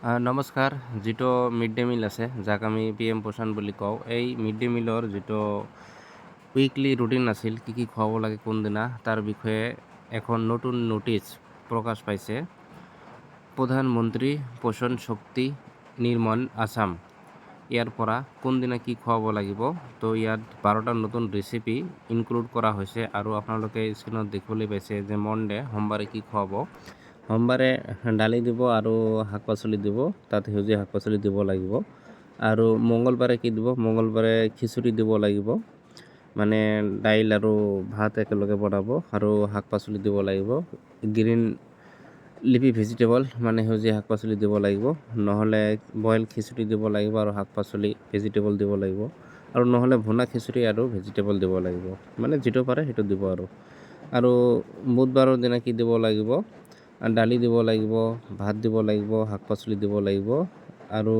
নমস্কাৰ। যিটো mid day meal আছে, যাক আমি PM পোষণ বুলি কওঁ, এই মিড ডে মিলৰ যিটো উইকলি ৰুটিন আছিল, কি খুৱাব লাগে কোনদিনা, তাৰ বিষয়ে এখন নতুন নোটিছ প্ৰকাশ পাইছে। প্ৰধানমন্ত্ৰী পোষণ শক্তি নিৰ্মাণ আসাম, ইয়াৰ পৰা কোনদিনা কি খুৱাব লাগিব। তো ইয়াত 12টা নতুন ৰেচিপি ইনক্লুড কৰা হৈছে, আৰু আপোনালোকে স্ক্ৰীণত দেখিবলৈ পাইছে যে মনডে সোমবাৰে কি খুৱাব। সোমবাৰে দালি দিব আৰু শাক পাচলি দিব, তাত সেউজীয়া শাক পাচলি দিব লাগিব। আৰু মঙ্গলবাৰে কি দিব, মঙ্গলবাৰে খিচুৰি দিব লাগিব, মানে দাইল আৰু ভাত একেলগে বনাব, আৰু শাক পাচলি দিব লাগিব। গ্ৰীণ লিফি ভেজিটেবল, মানে সেউজীয়া শাক পাচলি দিব লাগিব, নহ'লে বইল খিচুৰি দিব লাগিব আৰু শাক পাচলি ভেজিটেবল দিব লাগিব, আৰু নহ'লে ভুনা খিচুৰি আৰু ভেজিটেবল দিব লাগিব, মানে যিটো পাৰে সেইটো দিব। আৰু বুধবাৰৰ দিনা কি দিব লাগিব, দালি দিব লাগিব, ভাত দিব লাগিব, শাক পাচলি দিব লাগিব, আৰু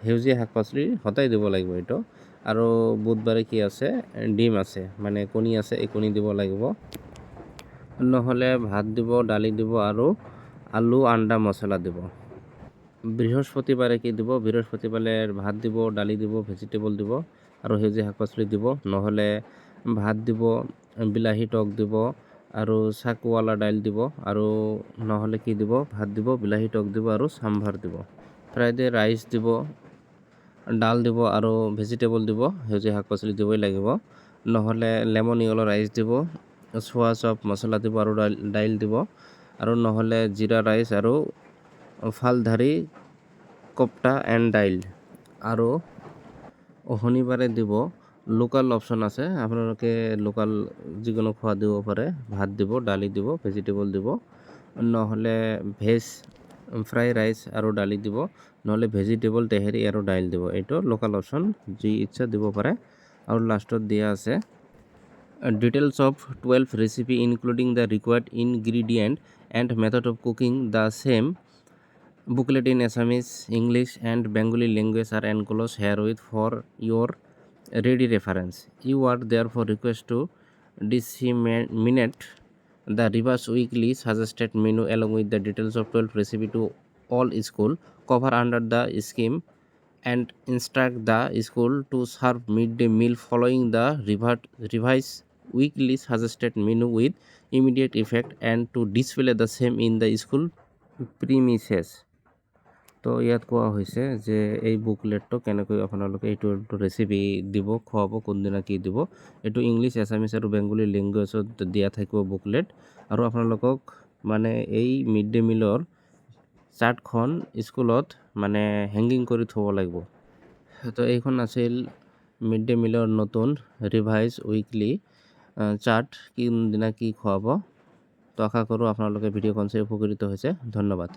সেউজীয়া শাক পাচলি সদায় দিব লাগিব এইটো। আৰু বুধবাৰে কি আছে, ডিম আছে, মানে কণী আছে, এই কণী দিব লাগিব। নহ'লে ভাত দিব, দালি দিব আৰু আলু আণ্ডা মছলা দিব। বৃহস্পতিবাৰে কি দিব, বৃহস্পতিবাৰে ভাত দিব, দালি দিব, ভেজিটেবল দিব আৰু সেউজীয়া শাক পাচলি দিব। নহ'লে ভাত দিব, বিলাহী টক দিব আৰু চাকুৱালা দাইল দিব, আৰু নহ'লে কি দিব, ভাত দিব, বিলাহী টক দিব আৰু চাম্ভাৰ দিব। ফ্ৰাইডে ৰাইচ দিব, ডাল দিব আৰু ভেজিটেবল দিব, সেউজীয়া শাক পাচলি দিবই লাগিব। নহ'লে লেমন ইয়েলো ৰাইচ দিব, চোৱা চপ মছলা দিব আৰু দাইল দিব, আৰু নহ'লে জিৰা ৰাইচ আৰু ফালধাৰি কোপ্তা এণ্ড দাইল। আৰু শনিবাৰে দিব লোকেল অপশ্যন আছে, আপোনালোকে লোকেল যিকোনো খোৱা দিব পাৰে। ভাত দিব, দালি দিব, ভেজিটেবল দিব, নহ'লে ভেজ ফ্ৰাই ৰাইচ আৰু দালি দিব, নহ'লে ভেজিটেবল তেহেৰি আৰু দাইল দিব। এইটো লোকেল অপশ্যন, যি ইচ্ছা দিব পাৰে। আৰু লাষ্টত দিয়া আছে details of 12 recipe including the required ingredient and method of cooking the same booklet in Assamese, English and Bengali language are enclosed herewith for your ready reference. You are therefore requested to disseminate the reverse weekly suggested menu along with the details of 12 recipe to all school cover under the scheme, and instruct the school to serve midday meal following the revised weekly suggested menu with immediate effect and to display the same in the school premises. তো ইয়াত কোৱা হৈছে যে এই বুকলেটটো কেনেকৈ আপোনালোকে এইটো recipe দিব, খুৱাব, কোনদিনা কি দিব। এইটো ইংলিছ, এছামিছ আৰু বেংগলী লেংগুৱেজত দিয়া থাকিব বুকলেট। আৰু আপোনালোকক মানে এই মিড ডে মিলৰ চাৰ্টখন স্কুলত মানে হেংগিং কৰি থ'ব লাগিব। তো এইখন আছিল মিড ডে মিলৰ নতুন ৰিভাইজ উইকলি চাৰ্ট, কোনদিনা কি খুৱাব। তো আশা কৰোঁ আপোনালোকে ভিডিঅ'খন চাই উপকৃত হৈছে। ধন্যবাদ।